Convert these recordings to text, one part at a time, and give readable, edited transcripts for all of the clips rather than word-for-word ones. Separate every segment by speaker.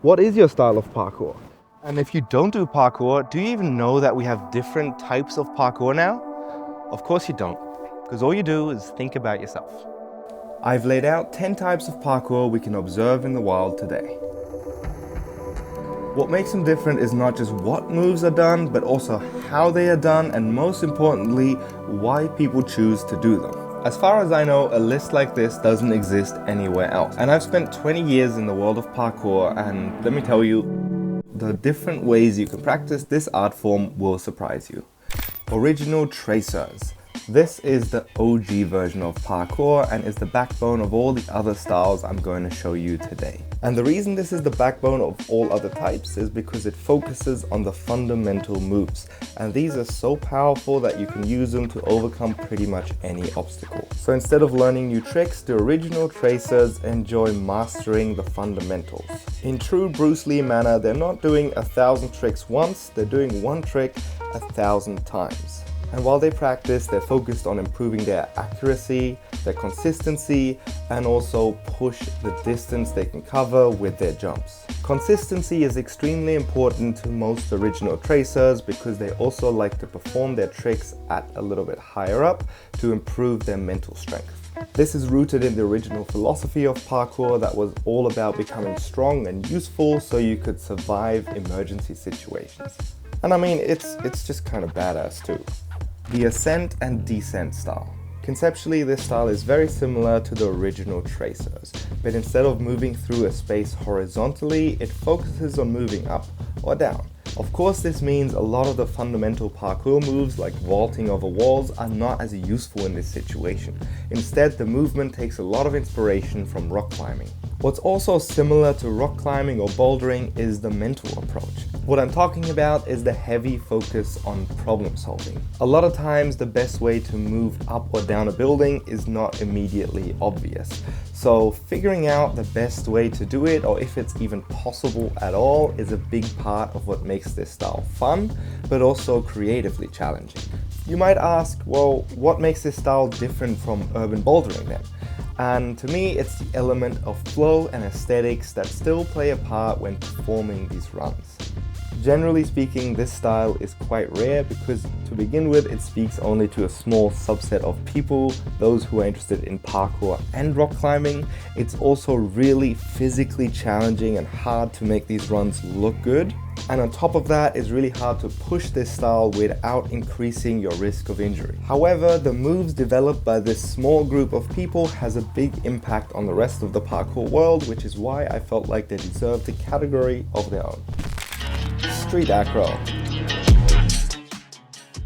Speaker 1: What is your style of parkour?
Speaker 2: And if you don't do parkour, do you even know that we have different types of parkour now? Of course you don't, because all you do is think about yourself. I've laid out 10 types of parkour we can observe in the wild today. What makes them different is not just what moves are done, but also how they are done, and most importantly, why people choose to do them. As far as I know, a list like this doesn't exist anywhere else. And I've spent 20 years in the world of parkour, and let me tell you, the different ways you can practice this art form will surprise you. Original tracers. This is the OG version of parkour and is the backbone of all the other styles I'm going to show you today. And the reason this is the backbone of all other types is because it focuses on the fundamental moves. And these are so powerful that you can use them to overcome pretty much any obstacle. So instead of learning new tricks, the original tracers enjoy mastering the fundamentals. In true Bruce Lee manner, they're not doing 1,000 tricks once, they're doing one trick 1,000 times. And while they practice, they're focused on improving their accuracy, their consistency, and also push the distance they can cover with their jumps. Consistency is extremely important to most original tracers because they also like to perform their tricks at a little bit higher up to improve their mental strength. This is rooted in the original philosophy of parkour that was all about becoming strong and useful so you could survive emergency situations. And I mean, it's just kind of badass too. The Ascent and Descent style. Conceptually, this style is very similar to the original tracers, but instead of moving through a space horizontally, it focuses on moving up or down. Of course, this means a lot of the fundamental parkour moves like vaulting over walls are not as useful in this situation. Instead, the movement takes a lot of inspiration from rock climbing. What's also similar to rock climbing or bouldering is the mental approach. What I'm talking about is the heavy focus on problem solving. A lot of times the best way to move up or down a building is not immediately obvious. So figuring out the best way to do it, or if it's even possible at all, is a big part of what makes this style fun, but also creatively challenging. You might ask, well, what makes this style different from urban bouldering then? And to me, it's the element of flow and aesthetics that still play a part when performing these runs. Generally speaking, this style is quite rare because to begin with, it speaks only to a small subset of people, those who are interested in parkour and rock climbing. It's also really physically challenging and hard to make these runs look good. And on top of that, it's really hard to push this style without increasing your risk of injury. However, the moves developed by this small group of people has a big impact on the rest of the parkour world, which is why I felt like they deserved a category of their own. StreetAcro.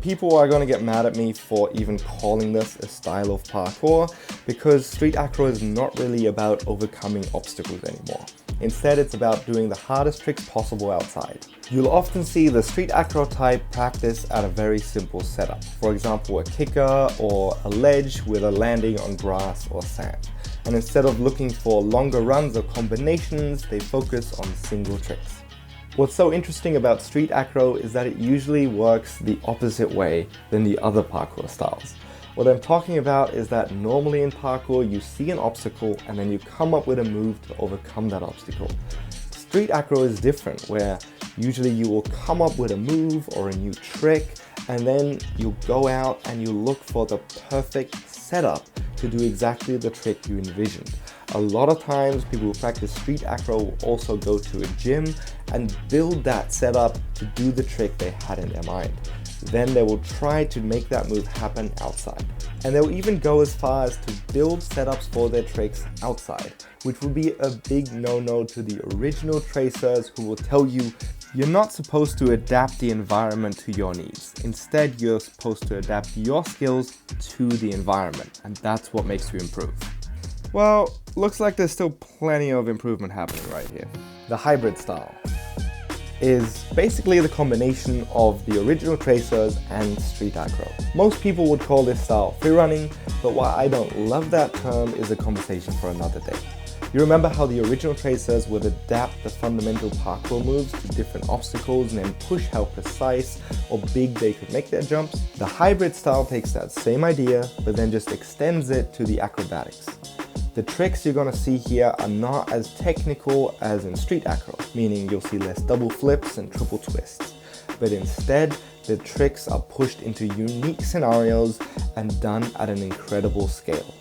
Speaker 2: People are going to get mad at me for even calling this a style of parkour because StreetAcro is not really about overcoming obstacles anymore. Instead, it's about doing the hardest tricks possible outside. You'll often see the StreetAcro type practice at a very simple setup. For example, a kicker or a ledge with a landing on grass or sand. And instead of looking for longer runs or combinations, they focus on single tricks. What's so interesting about StreetAcro is that it usually works the opposite way than the other parkour styles. What I'm talking about is that normally in parkour you see an obstacle and then you come up with a move to overcome that obstacle. StreetAcro is different, where usually you will come up with a move or a new trick and then you go out and you look for the perfect setup to do exactly the trick you envisioned. A lot of times people who practice StreetAcro will also go to a gym and build that setup to do the trick they had in their mind. Then they will try to make that move happen outside. And they'll even go as far as to build setups for their tricks outside, which would be a big no-no to the original tracers who will tell you you're not supposed to adapt the environment to your needs. Instead, you're supposed to adapt your skills to the environment, and that's what makes you improve. Well, looks like there's still plenty of improvement happening right here. The hybrid style is basically the combination of the original tracers and StreetAcro. Most people would call this style free running, but why I don't love that term is a conversation for another day. You remember how the original tracers would adapt the fundamental parkour moves to different obstacles and then push how precise or big they could make their jumps? The hybrid style takes that same idea, but then just extends it to the acrobatics. The tricks you're gonna see here are not as technical as in StreetAcro, meaning you'll see less double flips and triple twists, but instead the tricks are pushed into unique scenarios and done at an incredible scale.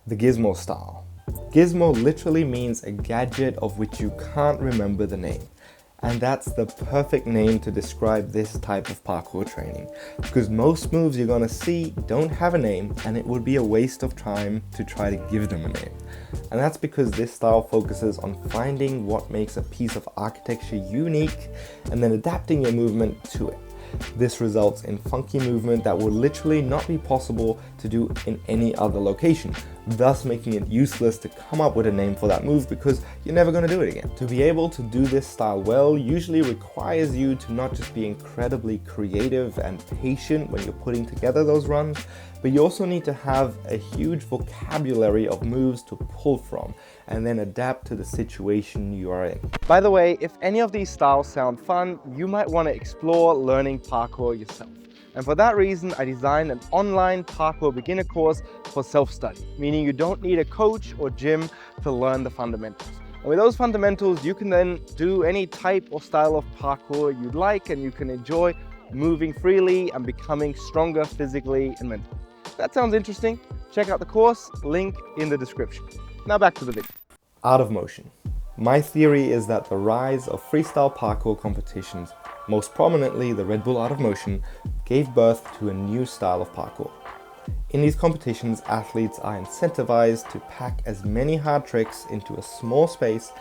Speaker 2: The Gizmo style. Gizmo literally means a gadget of which you can't remember the name. And that's the perfect name to describe this type of parkour training, because most moves you're gonna see don't have a name, and it would be a waste of time to try to give them a name. And that's because this style focuses on finding what makes a piece of architecture unique and then adapting your movement to it. This results in funky movement that would literally not be possible to do in any other location, thus making it useless to come up with a name for that move because you're never going to do it again. To be able to do this style well usually requires you to not just be incredibly creative and patient when you're putting together those runs, but you also need to have a huge vocabulary of moves to pull from and then adapt to the situation you are in. By the way, if any of these styles sound fun, you might want to explore learning parkour yourself. And for that reason, I designed an online parkour beginner course for self-study, meaning you don't need a coach or gym to learn the fundamentals. And with those fundamentals, you can then do any type or style of parkour you'd like, and you can enjoy moving freely and becoming stronger physically and mentally. If that sounds interesting, check out the course, link in the description. Now back to the video. Art of motion. My theory is that the rise of freestyle parkour competitions, most prominently the Red Bull Art of Motion, gave birth to a new style of parkour. In these competitions, athletes are incentivized to pack as many hard tricks into a small space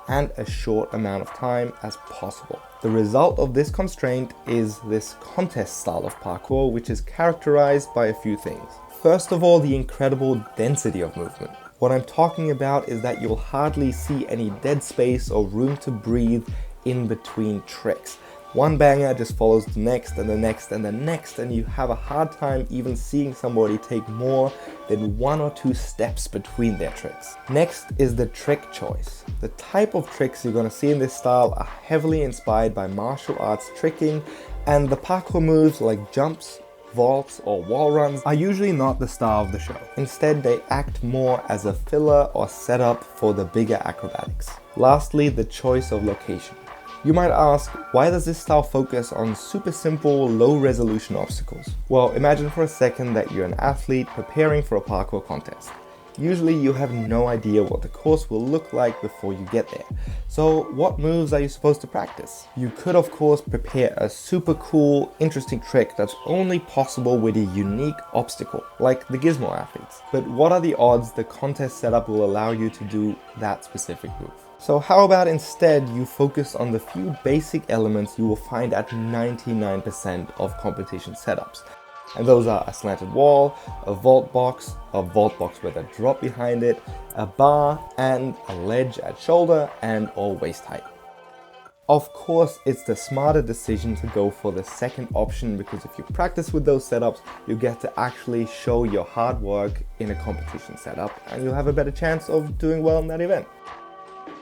Speaker 2: and a short amount of time as possible. The result of this constraint is this contest style of parkour, which is characterized by a few things. First of all, the incredible density of movement. What I'm talking about is that you'll hardly see any dead space or room to breathe in between tricks. One banger just follows the next and the next and the next, and you have a hard time even seeing somebody take more than 1 or 2 steps between their tricks. Next is the trick choice. The type of tricks you're gonna see in this style are heavily inspired by martial arts tricking, and the parkour moves like jumps, vaults, or wall runs are usually not the star of the show. Instead, they act more as a filler or setup for the bigger acrobatics. Lastly, the choice of location. You might ask, why does this style focus on super simple, low resolution obstacles? Well, imagine for a second that you're an athlete preparing for a parkour contest. Usually you have no idea what the course will look like before you get there. So what moves are you supposed to practice? You could of course prepare a super cool, interesting trick that's only possible with a unique obstacle, like the Gizmo athletes. But what are the odds the contest setup will allow you to do that specific move? So how about instead you focus on the few basic elements you will find at 99% of competition setups. And those are a slanted wall, a vault box with a drop behind it, a bar, and a ledge at shoulder and or waist height. Of course, it's the smarter decision to go for the second option, because if you practice with those setups, you get to actually show your hard work in a competition setup, and you'll have a better chance of doing well in that event.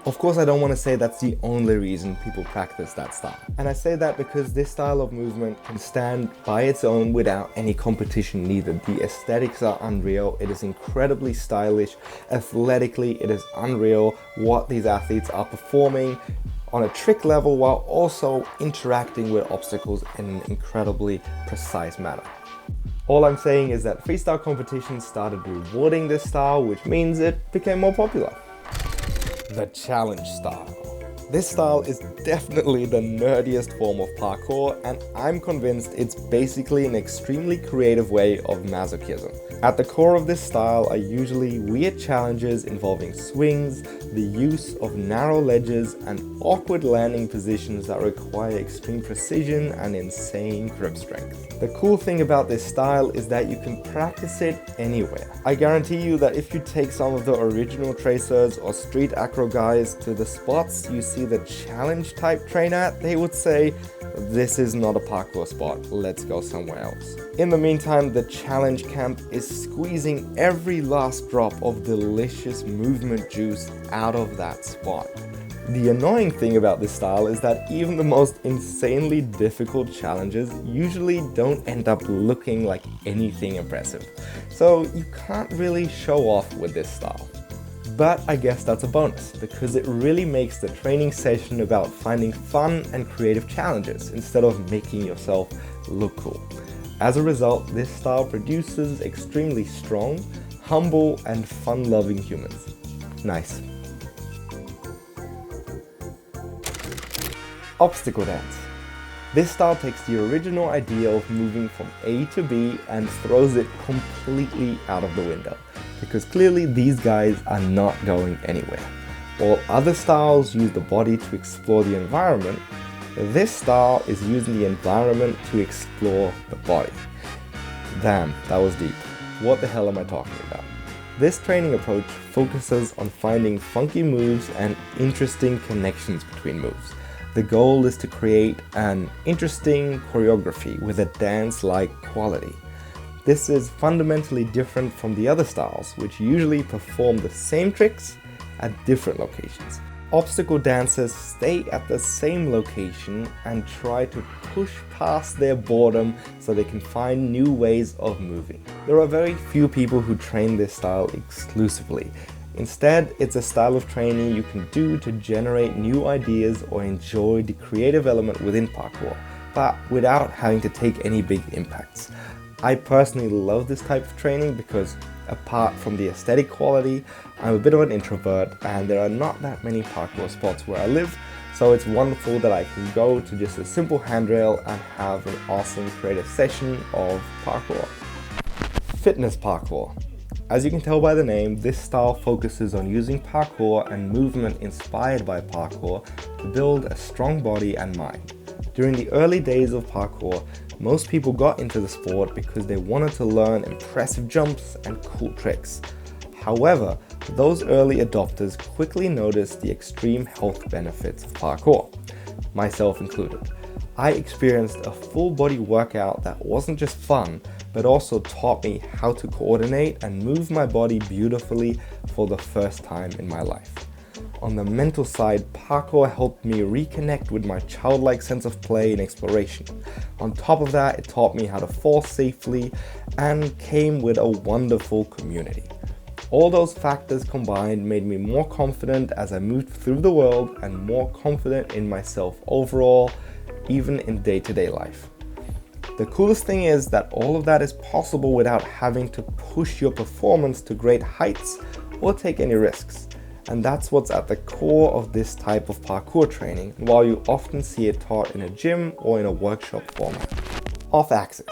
Speaker 2: Of course, I don't want to say that's the only reason people practice that style. And I say that because this style of movement can stand by its own without any competition needed. The aesthetics are unreal. It is incredibly stylish. Athletically, it is unreal what these athletes are performing on a trick level while also interacting with obstacles in an incredibly precise manner. All I'm saying is that freestyle competitions started rewarding this style, which means it became more popular. The challenge style. This style is definitely the nerdiest form of parkour, and I'm convinced it's basically an extremely creative way of masochism. At the core of this style are usually weird challenges involving swings, the use of narrow ledges, and awkward landing positions that require extreme precision and insane grip strength. The cool thing about this style is that you can practice it anywhere. I guarantee you that if you take some of the original Traceurs or StreetAcro guys to the spots you see the challenge type train at, they would say, "This is not a parkour spot, let's go somewhere else." In the meantime, the challenge camp is squeezing every last drop of delicious movement juice out of that spot. The annoying thing about this style is that even the most insanely difficult challenges usually don't end up looking like anything impressive. So you can't really show off with this style. But I guess that's a bonus, because it really makes the training session about finding fun and creative challenges instead of making yourself look cool. As a result, this style produces extremely strong, humble, and fun-loving humans. Nice. Obstacle dance. This style takes the original idea of moving from A to B and throws it completely out of the window, because clearly these guys are not going anywhere. While other styles use the body to explore the environment, this style is using the environment to explore the body. Damn, that was deep. What the hell am I talking about? This training approach focuses on finding funky moves and interesting connections between moves. The goal is to create an interesting choreography with a dance-like quality. This is fundamentally different from the other styles, which usually perform the same tricks at different locations. Obstacle dancers stay at the same location and try to push past their boredom so they can find new ways of moving. There are very few people who train this style exclusively. Instead, it's a style of training you can do to generate new ideas or enjoy the creative element within parkour, but without having to take any big impacts. I personally love this type of training because, apart from the aesthetic quality, I'm a bit of an introvert and there are not that many parkour spots where I live, so it's wonderful that I can go to just a simple handrail and have an awesome creative session of parkour. Fitness parkour. As you can tell by the name, this style focuses on using parkour and movement inspired by parkour to build a strong body and mind. During the early days of parkour, most people got into the sport because they wanted to learn impressive jumps and cool tricks. However, those early adopters quickly noticed the extreme health benefits of parkour, myself included. I experienced a full body workout that wasn't just fun, but also taught me how to coordinate and move my body beautifully for the first time in my life. On the mental side, parkour helped me reconnect with my childlike sense of play and exploration. On top of that, it taught me how to fall safely and came with a wonderful community. All those factors combined made me more confident as I moved through the world and more confident in myself overall, even in day-to-day life. The coolest thing is that all of that is possible without having to push your performance to great heights or take any risks. And that's what's at the core of this type of parkour training, while you often see it taught in a gym or in a workshop format. Off-axis.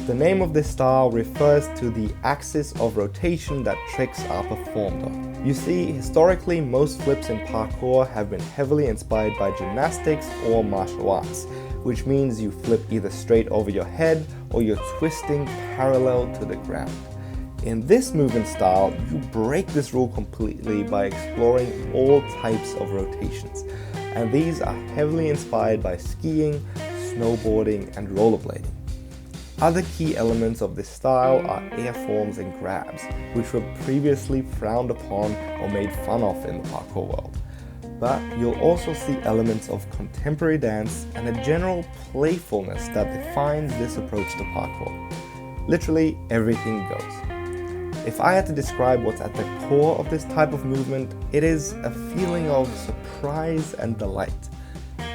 Speaker 2: The name of this style refers to the axis of rotation that tricks are performed on. You see, historically, most flips in parkour have been heavily inspired by gymnastics or martial arts, which means you flip either straight over your head or you're twisting parallel to the ground. In this movement style, you break this rule completely by exploring all types of rotations, and these are heavily inspired by skiing, snowboarding, and rollerblading. Other key elements of this style are airforms and grabs, which were previously frowned upon or made fun of in the parkour world. But you'll also see elements of contemporary dance and a general playfulness that defines this approach to parkour. Literally everything goes. If I had to describe what's at the core of this type of movement, it is a feeling of surprise and delight.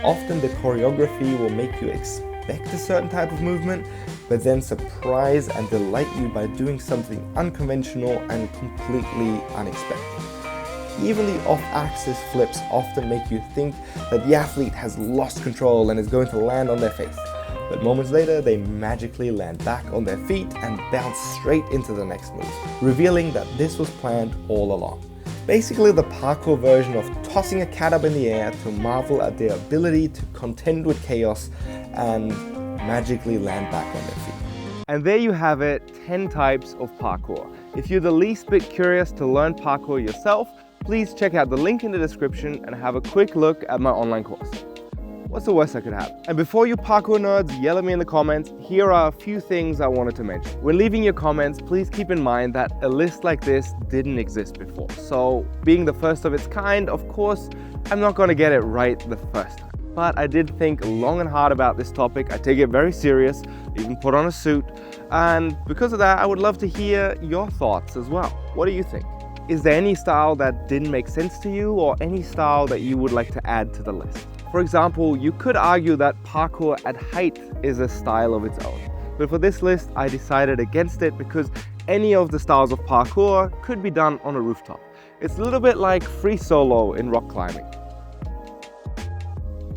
Speaker 2: Often the choreography will make you expect a certain type of movement, but then surprise and delight you by doing something unconventional and completely unexpected. Even the off-axis flips often make you think that the athlete has lost control and is going to land on their face. But moments later, they magically land back on their feet and bounce straight into the next move, revealing that this was planned all along. Basically the parkour version of tossing a cat up in the air to marvel at their ability to contend with chaos and magically land back on their feet. And there you have it, 10 types of parkour. If you're the least bit curious to learn parkour yourself, please check out the link in the description and have a quick look at my online course. What's the worst that could happen? And before you parkour nerds yell at me in the comments, here are a few things I wanted to mention. When leaving your comments, please keep in mind that a list like this didn't exist before. So being the first of its kind, of course, I'm not going to get it right the first time. But I did think long and hard about this topic. I take it very serious, even put on a suit. And because of that, I would love to hear your thoughts as well. What do you think? Is there any style that didn't make sense to you, or any style that you would like to add to the list? For example, you could argue that parkour at height is a style of its own. But for this list, I decided against it because any of the styles of parkour could be done on a rooftop. It's a little bit like free solo in rock climbing.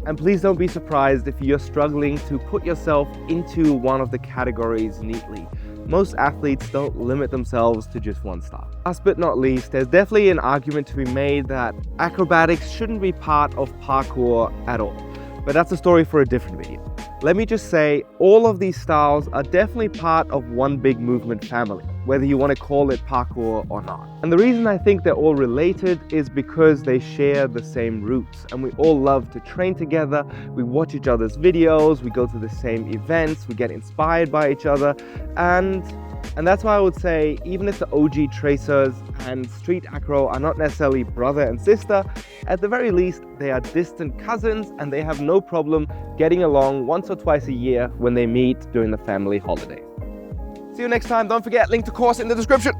Speaker 2: And please don't be surprised if you're struggling to put yourself into one of the categories neatly. Most athletes don't limit themselves to just one style. Last but not least, there's definitely an argument to be made that acrobatics shouldn't be part of parkour at all. But that's a story for a different video. Let me just say, all of these styles are definitely part of one big movement family, whether you want to call it parkour or not. And the reason I think they're all related is because they share the same roots, and we all love to train together, we watch each other's videos, we go to the same events, we get inspired by each other, and that's why I would say, even if the OG Traceurs and StreetAcro are not necessarily brother and sister, at the very least, they are distant cousins and they have no problem getting along once or twice a year when they meet during the family holidays. See you next time. Don't forget, link to course in the description.